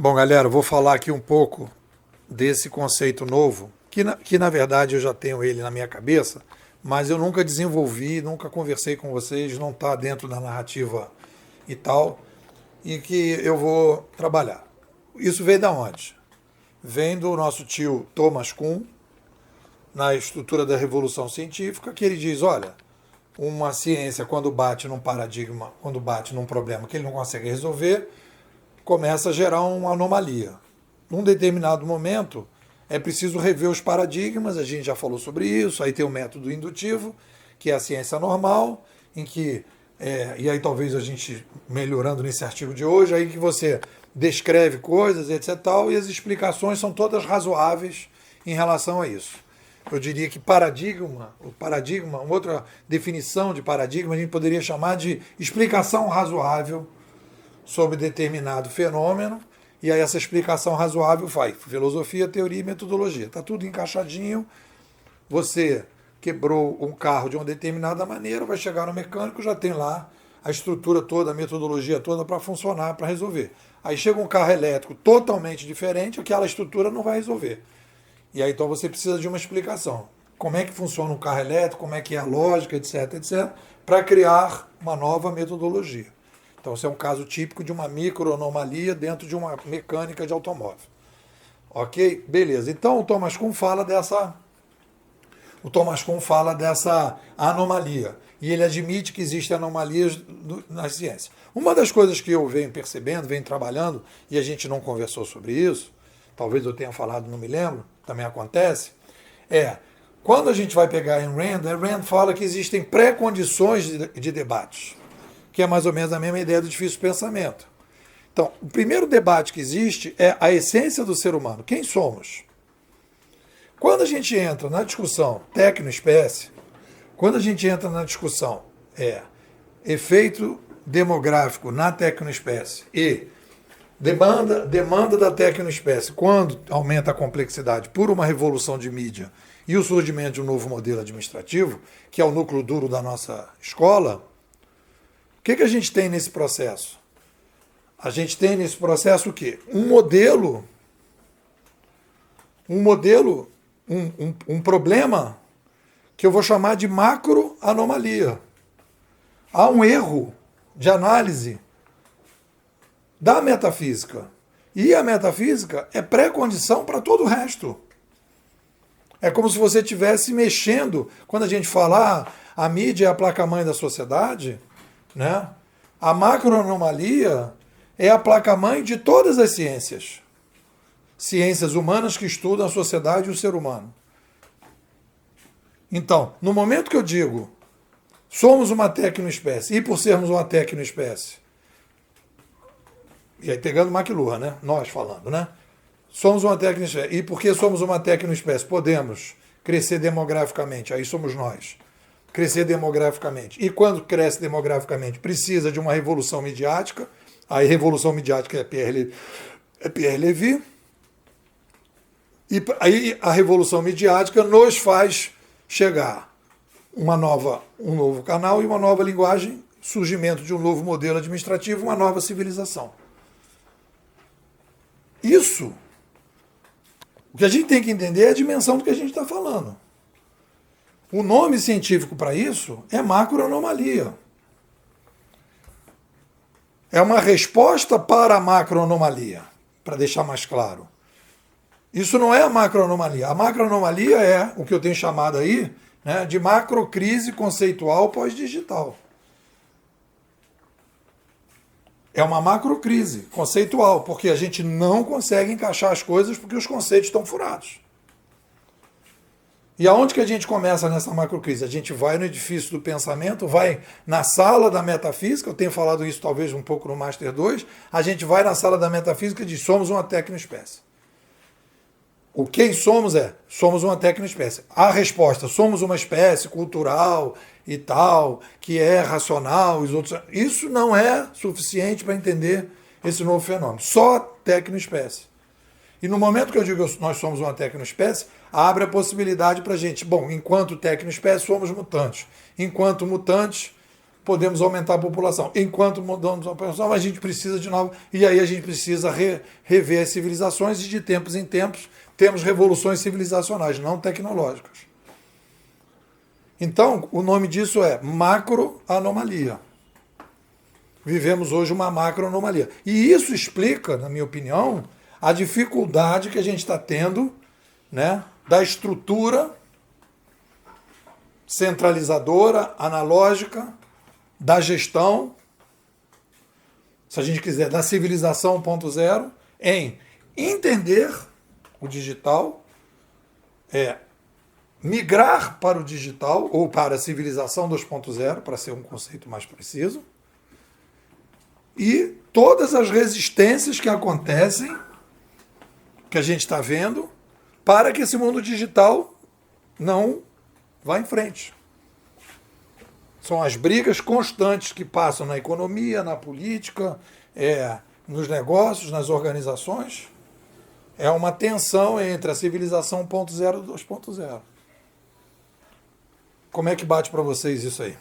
Bom, galera, eu vou falar aqui um pouco desse conceito novo, que na verdade eu já tenho ele na minha cabeça, mas eu nunca desenvolvi, nunca conversei com vocês, não está dentro da narrativa e tal, e que eu vou trabalhar. Isso veio da onde? Vem do nosso tio Thomas Kuhn, na estrutura da Revolução Científica, que ele diz, olha, uma ciência quando bate num paradigma, quando bate num problema que ele não consegue resolver, começa a gerar uma anomalia. Num determinado momento, é preciso rever os paradigmas, a gente já falou sobre isso, aí tem o método indutivo, que é a ciência normal, em que, e aí talvez a gente melhorando nesse artigo de hoje, aí que você descreve coisas, etc. Tal, e as explicações são todas razoáveis em relação a isso. Eu diria que o paradigma, outra definição de paradigma, a gente poderia chamar de explicação razoável sobre determinado fenômeno, e aí essa explicação razoável vai filosofia, teoria e metodologia. Está tudo encaixadinho. Você quebrou um carro de uma determinada maneira, vai chegar no mecânico, já tem lá a estrutura toda, a metodologia toda para funcionar, para resolver. Aí chega um carro elétrico totalmente diferente, aquela estrutura não vai resolver. E aí então você precisa de uma explicação. Como é que funciona um carro elétrico, como é que é a lógica, etc, etc, para criar uma nova metodologia. Então, esse é um caso típico de uma microanomalia dentro de uma mecânica de automóvel. Ok? Beleza. Então, o Thomas Kuhn fala dessa anomalia. E ele admite que existem anomalias na ciência. Uma das coisas que eu venho percebendo, venho trabalhando, e a gente não conversou sobre isso, talvez eu tenha falado, não me lembro, também acontece, quando a gente vai pegar a Rand fala que existem pré-condições de debates, que é mais ou menos a mesma ideia do difícil pensamento. Então, o primeiro debate que existe é a essência do ser humano. Quem somos? Quando a gente entra na discussão tecno-espécie, quando a gente entra na discussão efeito demográfico na tecno-espécie e demanda da tecno-espécie, quando aumenta a complexidade por uma revolução de mídia e o surgimento de um novo modelo administrativo, que é o núcleo duro da nossa escola, o que a gente tem nesse processo? A gente tem nesse processo o quê? Um problema que eu vou chamar de macroanomalia. Há um erro de análise da metafísica. E a metafísica é pré-condição para todo o resto. É como se você estivesse mexendo, quando a gente fala a mídia é a placa-mãe da sociedade, né? A macroanomalia é a placa-mãe de todas as ciências. Ciências humanas que estudam a sociedade e o ser humano. Então, no momento que eu digo somos uma tecnoespécie, e por sermos uma tecnoespécie, e aí pegando McLuhan, né? Nós falando, né? Somos uma tecnoespécie. E porque somos uma tecnoespécie, podemos crescer demograficamente, aí somos nós. Crescer demograficamente. E quando cresce demograficamente, precisa de uma revolução midiática. Aí revolução midiática é Pierre Levy. E aí a revolução midiática nos faz chegar um novo canal e uma nova linguagem, surgimento de um novo modelo administrativo, uma nova civilização. Isso, o que a gente tem que entender é a dimensão do que a gente está falando. O nome científico para isso é macroanomalia. É uma resposta para a macroanomalia, para deixar mais claro. Isso não é a macroanomalia. A macroanomalia é o que eu tenho chamado aí, né, de macrocrise conceitual pós-digital. É uma macrocrise conceitual, porque a gente não consegue encaixar as coisas porque os conceitos estão furados. E aonde que a gente começa nessa macrocrise? A gente vai no edifício do pensamento, vai na sala da metafísica, eu tenho falado isso talvez um pouco no Master 2, a gente vai na sala da metafísica e diz, somos uma tecnoespécie. O quem somos somos uma tecnoespécie. A resposta, somos uma espécie cultural e tal, que é racional, isso não é suficiente para entender esse novo fenômeno. Só tecnoespécie. E no momento que eu digo que nós somos uma tecnoespécie, abre a possibilidade para a gente, enquanto tecnoespécie somos mutantes. Enquanto mutantes, podemos aumentar a população. Enquanto mudamos a população, a gente precisa de novo, e aí a gente precisa rever as civilizações, e de tempos em tempos temos revoluções civilizacionais, não tecnológicas. Então, o nome disso é macroanomalia. Vivemos hoje uma macroanomalia. E isso explica, na minha opinião, a dificuldade que a gente está tendo, né, da estrutura centralizadora, analógica, da gestão, se a gente quiser, da civilização 1.0, em entender o digital, migrar para o digital, ou para a civilização 2.0, para ser um conceito mais preciso, e todas as resistências que acontecem, que a gente está vendo, para que esse mundo digital não vá em frente. São as brigas constantes que passam na economia, na política, nos negócios, nas organizações. É uma tensão entre a civilização 1.0 e 2.0. Como é que bate para vocês isso aí?